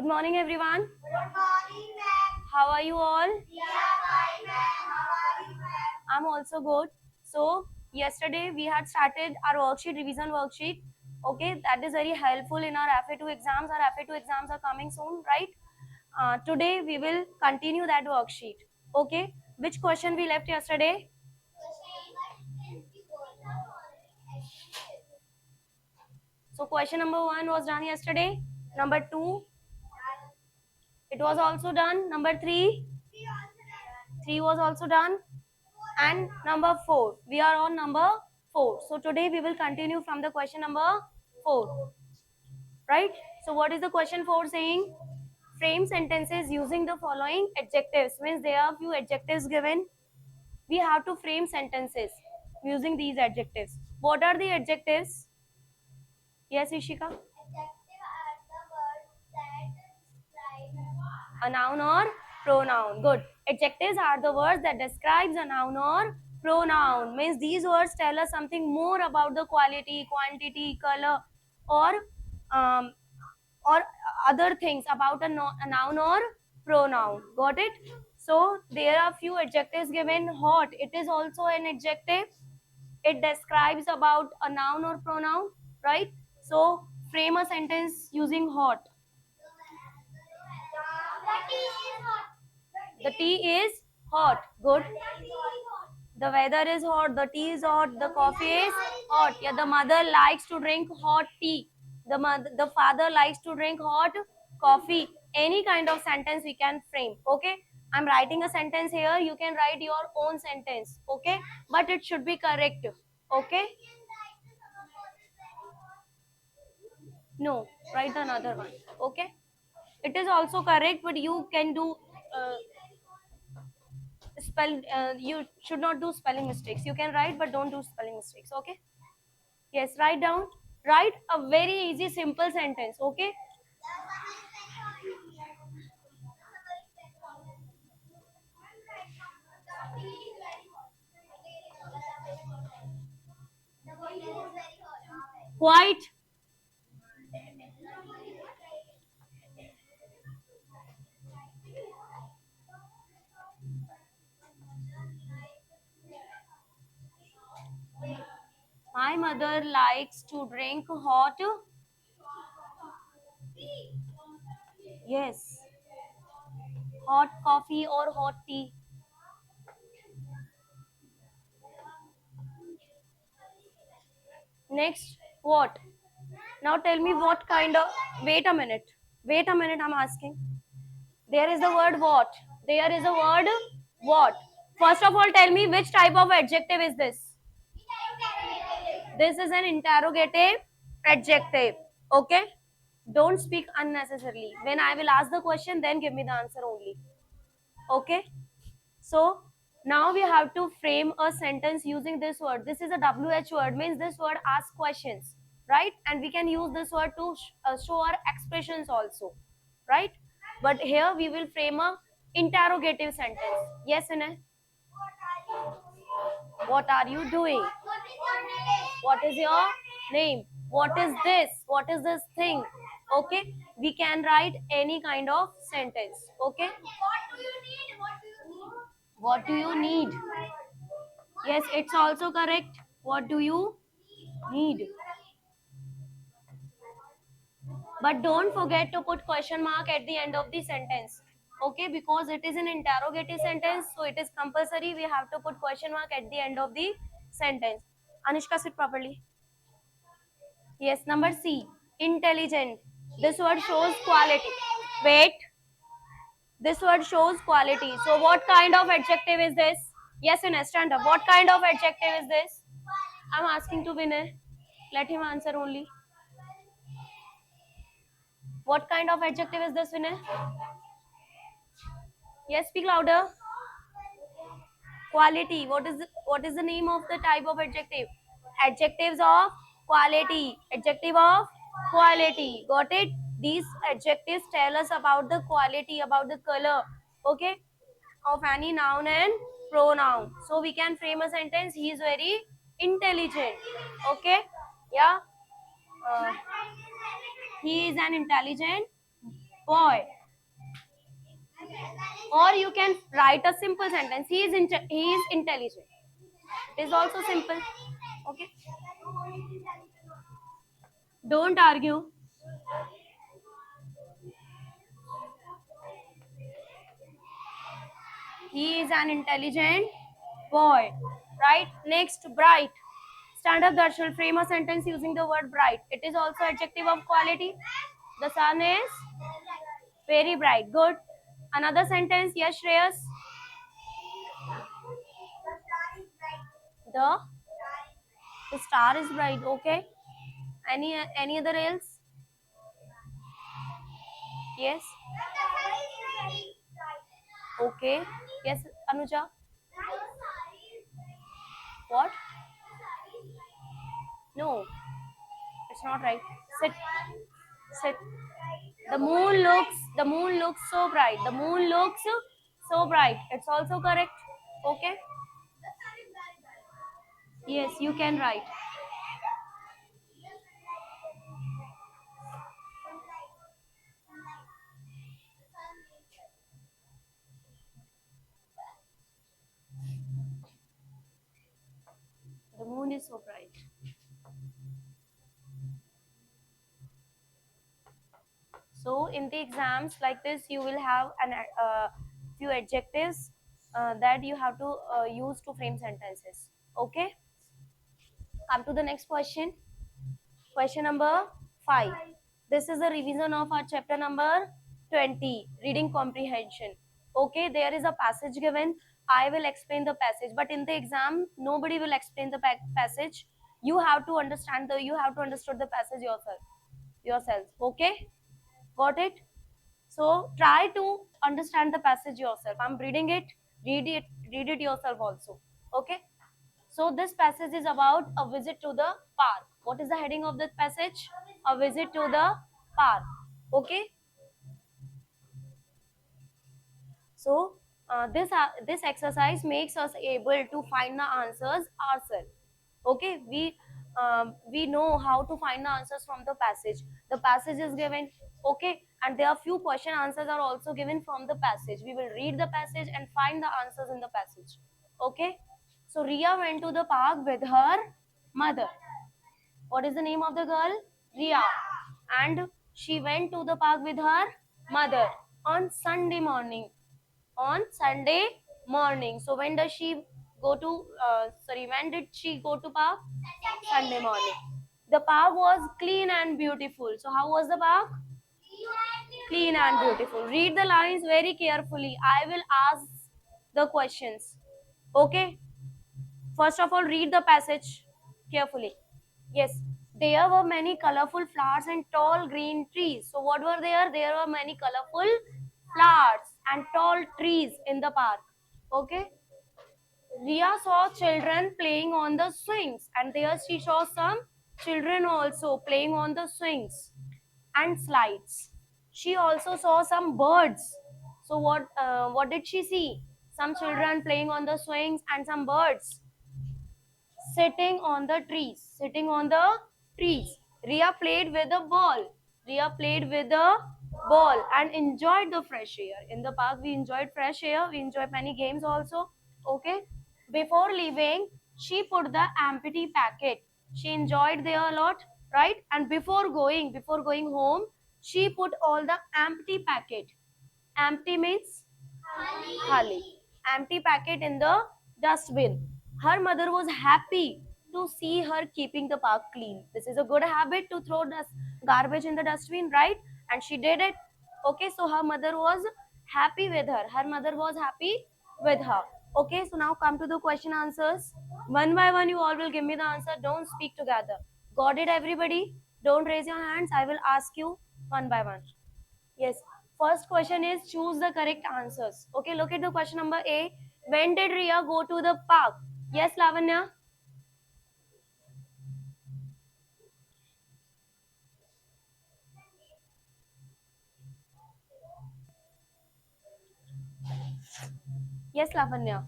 Good morning, everyone. Good morning, ma'am. How are you all? We are fine, ma'am. How are you, ma'am? I'm also good. So, yesterday we had started our worksheet, revision worksheet. Okay, that is very helpful in our FA2 exams. Our FA2 exams are coming soon, right? Today we will continue that worksheet. Okay, which question we left yesterday? So, question number 1 was done yesterday. Number 2, it was also done. Number 3, 3 was also done. And number 4, we are on number 4. So today we will continue from the question number 4, right? So what is the question 4 saying? Frame sentences using the following adjectives. Means there are few adjectives given. We have to frame sentences using these adjectives. What are the adjectives? Yes, Ishika? Adjective are the words that describe A noun or pronoun. Good. Adjectives are the words that describes a noun or pronoun. Means these words tell us something more about the quality, quantity, color, or um, or other things about a noun or pronoun. Got it? So there are few adjectives given. Hot, it is also an adjective. It describes about a noun or pronoun, right? So frame a sentence using hot. The tea is hot. Good. The weather is hot. The tea is hot. The coffee is hot. Yeah, the mother likes to drink hot tea. The father likes to drink hot coffee. Any kind of sentence we can frame. Okay. I'm writing a sentence here. You can write your own sentence. Okay. But it should be correct. Okay. No. Write another one. Okay. It is also correct, but you can do you should not do spelling mistakes. You can write, but don't do spelling mistakes. Okay. Yes, write down. Write a very easy simple sentence. Okay. Quite. My mother likes to drink hot. Yes, hot coffee or hot tea. Next, what? Now tell me what kind of. Wait a minute. Wait a minute. I'm asking. There is the word what. There is a word what. First of all, tell me which type of adjective is this? This is an interrogative adjective. Okay? Don't speak unnecessarily. When I will ask the question, then give me the answer only. Okay? So now we have to frame a sentence using this word. This is a WH word, means this word asks questions, right? And we can use this word to show our expressions also, right? But here we will frame a interrogative sentence. Yes, Inay? What are you doing? What is your name? What is this? What is this thing? Okay, we can write any kind of sentence. Okay, what do you need? Yes, it's also correct. What do you need? But don't forget to put question mark at the end of the sentence. Okay, because it is an interrogative sentence, so it is compulsory. We have to put question mark at the end of the sentence. Anushka, sit properly. Yes, number C. Intelligent. This word shows quality. Wait. This word shows quality. So what kind of adjective is this? Yes, Vinay, stand up. What kind of adjective is this? I'm asking to Vinay. Let him answer only. What kind of adjective is this, Vinay? Yes, speak louder. Quality. What is the name of the type of adjective? Adjectives of quality. Adjective of quality. Got it? These adjectives tell us about the quality, about the color, okay, of any noun and pronoun. So we can frame a sentence. He is very intelligent. Okay? Yeah. Uh, he is an intelligent Boy. Or you can write a simple sentence. He is intelligent. It is also simple. Okay. Don't argue. He is an intelligent boy. Right? Next, bright. Stand up, Darshil. Frame a sentence using the word bright. It is also adjective of quality. The sun is very bright. Good. Another sentence. Yes, Shreyas. The star is bright. Okay. Any other else? Yes. Okay. Yes, Anuja. What? No, it's not right. Sit. Sit. The moon looks so bright. The moon looks so bright. It's also correct. Okay. Yes, you can write. The moon is so bright. So in the exams like this, you will have an few adjectives that you have to use to frame sentences. Okay. Come to the next question. Question number 5. This is a revision of our chapter number 20, reading comprehension. Okay, there is a passage given. I will explain the passage, but in the exam, nobody will explain the passage. You have to understand the passage yourself. Okay, got it? So try to understand the passage yourself. I'm reading it. Read it yourself also. Okay. So this passage is about a visit to the park. What is the heading of this passage? A visit to the park. Okay. So this exercise makes us able to find the answers ourselves. Okay. We know how to find the answers from the passage. The passage is given. Okay. And there are few question answers are also given from the passage. We will read the passage and find the answers in the passage. Okay. So Ria went to the park with her mother. What is the name of the girl? Ria. And she went to the park with her mother on Sunday morning. On Sunday morning. So when does she go to? When did she go to park? Sunday morning. The park was clean and beautiful. So how was the park? Clean and beautiful. Read the lines very carefully. I will ask the questions. Okay. First of all, read the passage carefully. Yes, there were many colorful flowers and tall green trees. So what were there? There were many colorful flowers and tall trees in the park. Okay. Ria saw children playing on the swings, and there she saw some children also playing on the swings and slides. She also saw some birds. So what did she see? Some children playing on the swings and some birds sitting on the trees. Sitting on the trees. Ria played with a ball. Ria played with a ball and enjoyed the fresh air. In the park, we enjoyed fresh air. We enjoyed many games also. Okay. Before leaving, she put the empty packet. She enjoyed there a lot, right? And before going home, she put all the empty packet. Empty means Khali. Empty packet in the dustbin. Her mother was happy to see her keeping the park clean. This is a good habit to throw garbage in the dustbin, right? And she did it. Okay, so her mother was happy with her. Her mother was happy with her. Okay, so now come to the question answers. One by one, you all will give me the answer. Don't speak together. Got it, everybody? Don't raise your hands. I will ask you one by one. Yes. First question is choose the correct answers. Okay, look at the question number A. When did Ria go to the park? Yes, Lavanya. Yes, Lavanya.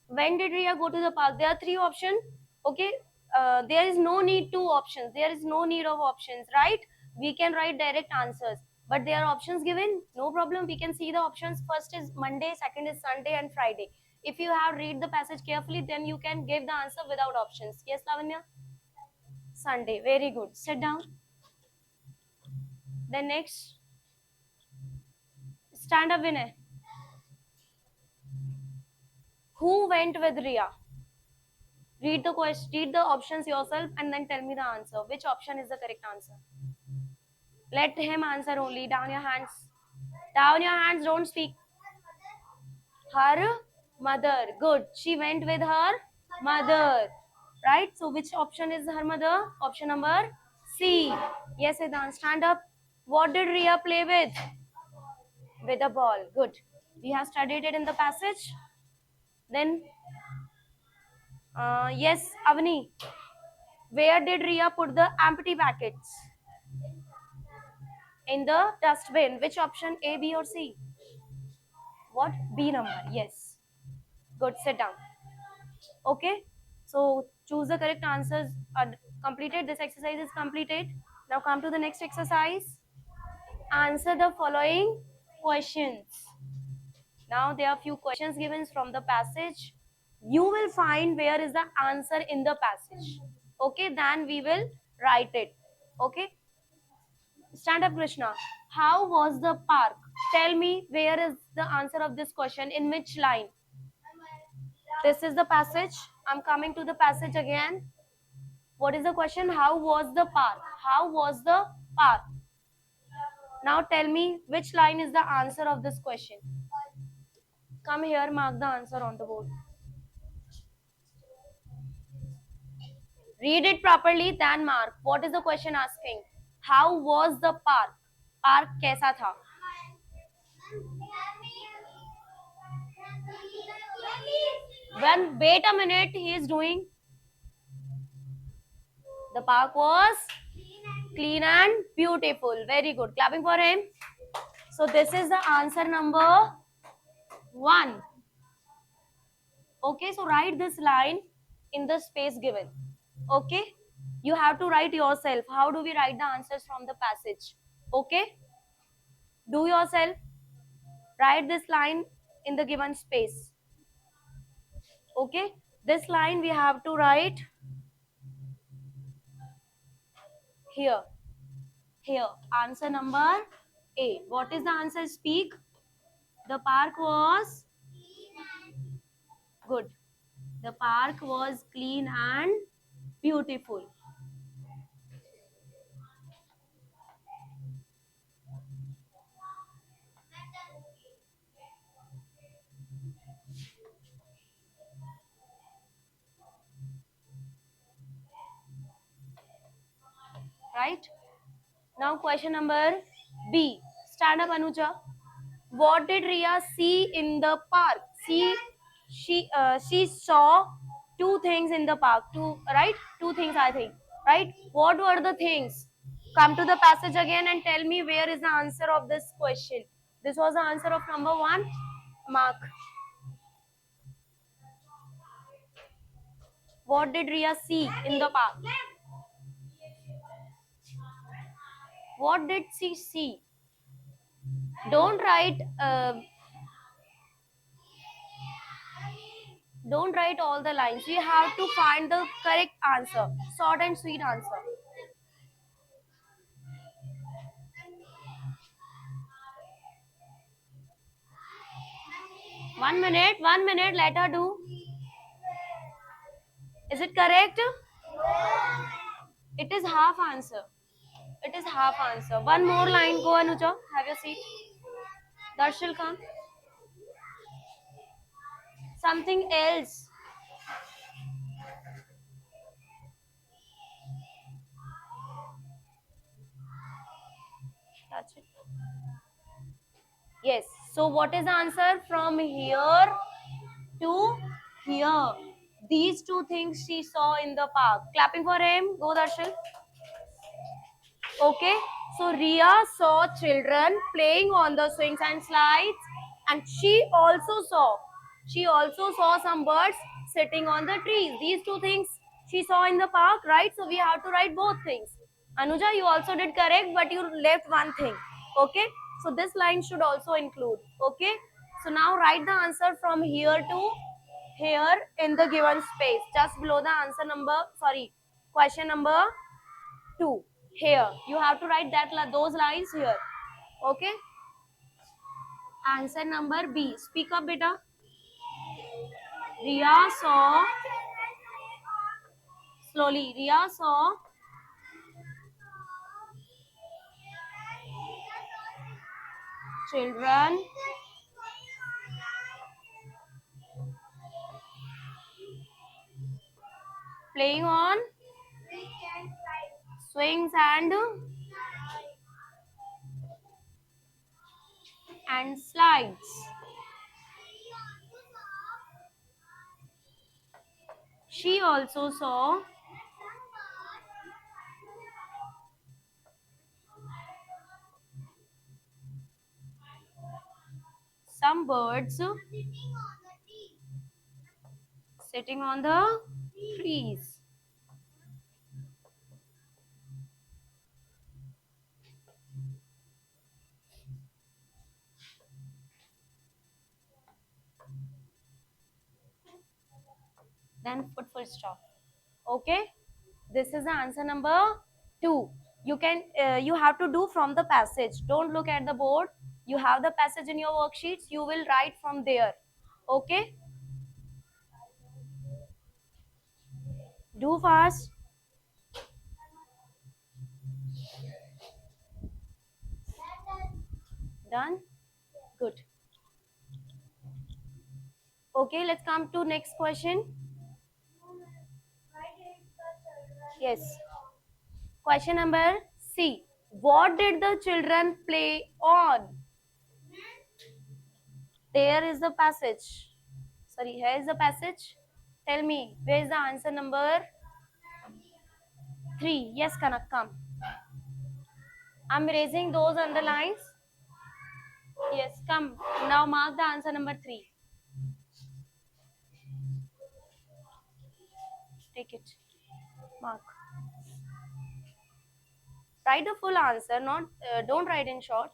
When did Ria go to the park? There are three options. Okay. There is no need two options. There is no need of options, right? We can write direct answers. but there are options given. No problem, we can see the options. First is Monday, second is Sunday, and Friday. If you have read the passage carefully, then you can give the answer without options. Yes, Lavanya? Sunday. Very good. Sit down. Then next, stand up, Vinay. Who went with Ria? Read the question, read the options yourself, and then tell me the answer. Which option is the correct answer? Let him answer only. Down your hands. Down your hands, don't speak. Her mother. Good. She went with her mother. Right? So which option is her mother? Option number C. Yes, Siddhant, stand up. What did Ria play with? With a ball. Good. We have studied it in the passage. Then, yes, Avani. Where did Ria put the empty packets? In the dustbin. Which option? A, B, or C? What? B number. Yes. Good. Sit down. Okay. So choose the correct answers. Are completed. This exercise is completed. Now come to the next exercise. Answer the following questions. Now there are few questions given from the passage. You will find where is the answer in the passage. Okay. Then we will write it. Okay. Stand up, Krishna. How was the park? Tell me where is the answer of this question. In which line? This is the passage. I'm coming to the passage again. What is the question? How was the park? How was the park? Now tell me which line is the answer of this question. Come here, mark the answer on the board. Read it properly, then mark. What is the question asking? How was the park? Park कैसा था? When wait a minute, he is doing. The park was clean and beautiful. Very good. Clapping for him. So this is the answer number 1. Okay, so write this line in the space given. Okay, you have to write yourself. How do we write the answers from the passage? Okay, do yourself. Write this line in the given space. Okay, this line we have to write here. Here, answer number A. What is the answer? Speak. The park was good. The park was clean and beautiful. Right? Now question number B. Stand up, Anuja. What did Ria see in the park? She saw two things in the park. Two things, I think. Right? What were the things? Come to the passage again and tell me where is the answer of this question. This was the answer of number 1. Mark. What did Ria see in the park? What did she see? Don't write. Don't write all the lines. You have to find the correct answer. Short and sweet answer. 1 minute. 1 minute. Let her do. Is it correct? It is half answer. It is half answer. One more line. Go, Anuja. Have your seat. Darshil, come. Something else. Touch it. Yes. So what is the answer? From here to here. These two things she saw in the park. Clapping for him. Go, Darshil. Okay. So Ria saw children playing on the swings and slides, and she also saw some birds sitting on the trees. These two things she saw in the park, right? So we have to write both things. Anuja, you also did correct, but you left one thing. Okay, so this line should also include. Okay, so now write the answer from here to here in the given space, just below the answer number, sorry, question number 2. Here you have to write that those lines here. Okay, answer number B. Speak up, beta. Ria saw, slowly, Ria saw children playing on swings and slides. She also saw some birds sitting on the trees. Then put full stop. Okay, this is the answer number 2. You have to do from the passage. Don't look at the board. You have the passage in your worksheets. You will write from there. Okay, do fast. Done. Good. Okay, let's come to next question. Yes, question number C. What did the children play on? There is the passage. Sorry, here is the passage. Tell me, where is the answer number 3? Yes, Kanak, come. I'm erasing those underlines. Yes, come. Now mark the answer number 3. Take it. Mark. Write the full answer, not don't write in short.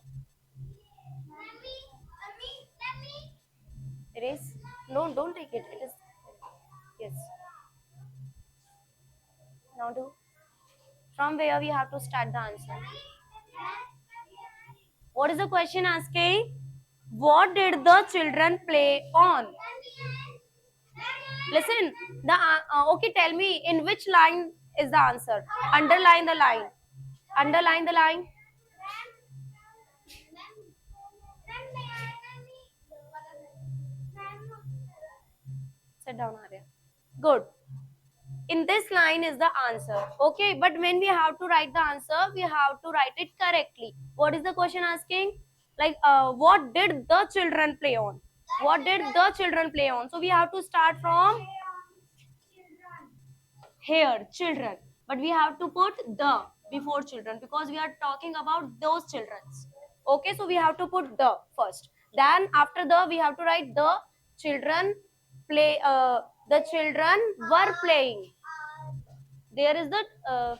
Erase. No, don't take it. It is yes. Now do. From where we have to start the answer. What is the question asking? What did the children play on? Listen. Okay. Tell me in which line is the answer. Underline the line. Underline the line. Sit down, Arya. Good. In this line is the answer. Okay, but when we have to write the answer, we have to write it correctly. What is the question asking? Like, what did the children play on? What did the children play on? So we have to start from here, children. But we have to put the before children because we are talking about those children. Okay, so we have to put the first. Then after the, we have to write the children play. The children were playing. There is the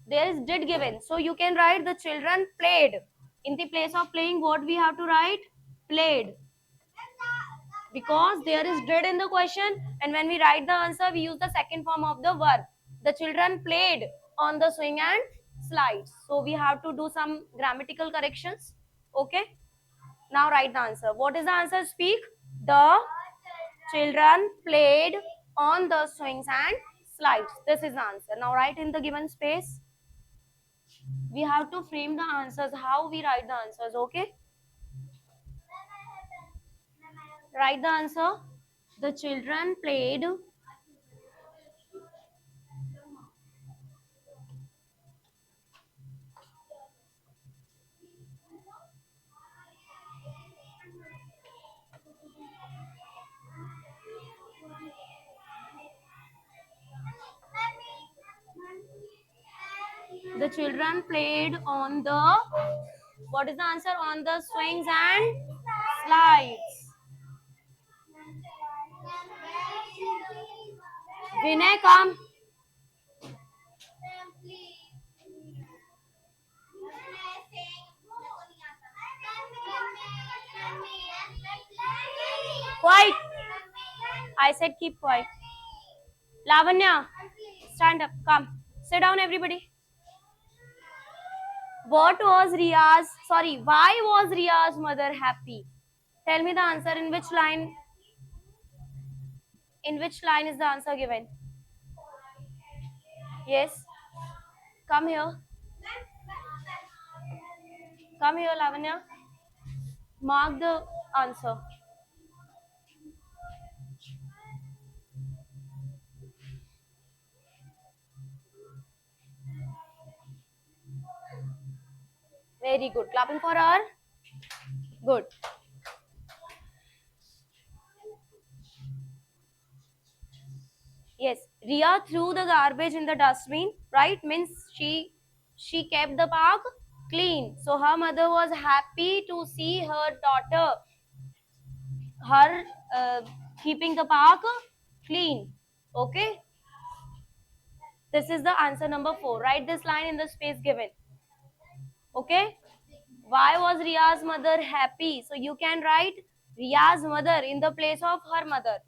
there is did given, so you can write the children played. In the place of playing, what we have to write? Played, because there is did in the question, and when we write the answer, we use the second form of the verb. The children played on the swing and slides, so we have to do some grammatical corrections. Okay, now write the answer. What is the answer? Speak. The children played on the swings and slides. This is the answer. Now write in the given space. We have to frame the answers, how we write the answers. Okay, write the answer. The children played the children played on the, what is the answer? On the swings and slides. Vinay, come. Quiet. I said keep quiet. Lavanya, stand up. Come. Sit down, everybody. Why was Ria's mother happy? Tell me the answer. In which line? In which line is the answer given? Yes. Come here. Come here, Lavanya. Mark the answer. Very good. Clapping for her. Good. Yes. Ria threw the garbage in the dustbin, right? Means she kept the park clean. So her mother was happy to see her daughter, her keeping the park clean. Okay. This is the answer number 4. Write this line in the space given. Okay. Why was Ria's mother happy? So you can write Ria's mother in the place of her mother.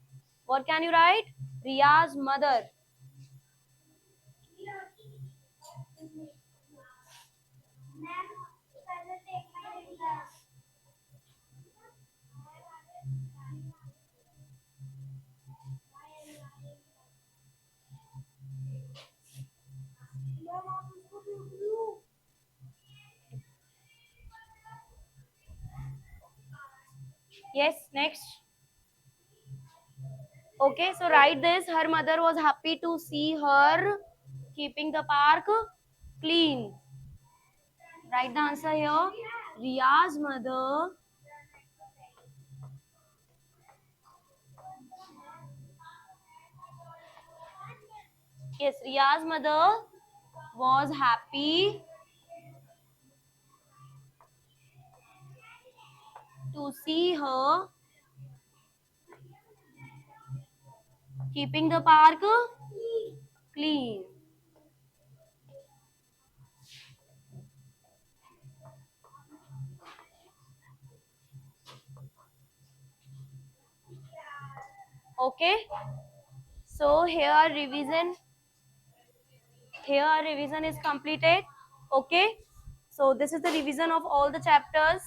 What can you write? Ria's mother. Yes, next. Okay, so write this. Her mother was happy to see her keeping the park clean. Write the answer here. Ria's mother Yes, Ria's mother was happy to see her keeping the park clean. Okay, so here revision is completed. Okay, so this is the revision of all the chapters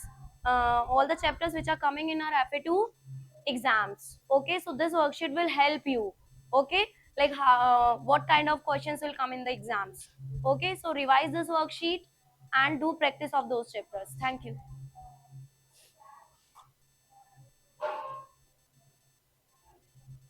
which are coming in our FA2 exams. Okay, so this worksheet will help you. Okay, like what kind of questions will come in the exams. Okay, so revise this worksheet and do practice of those chapters. Thank you.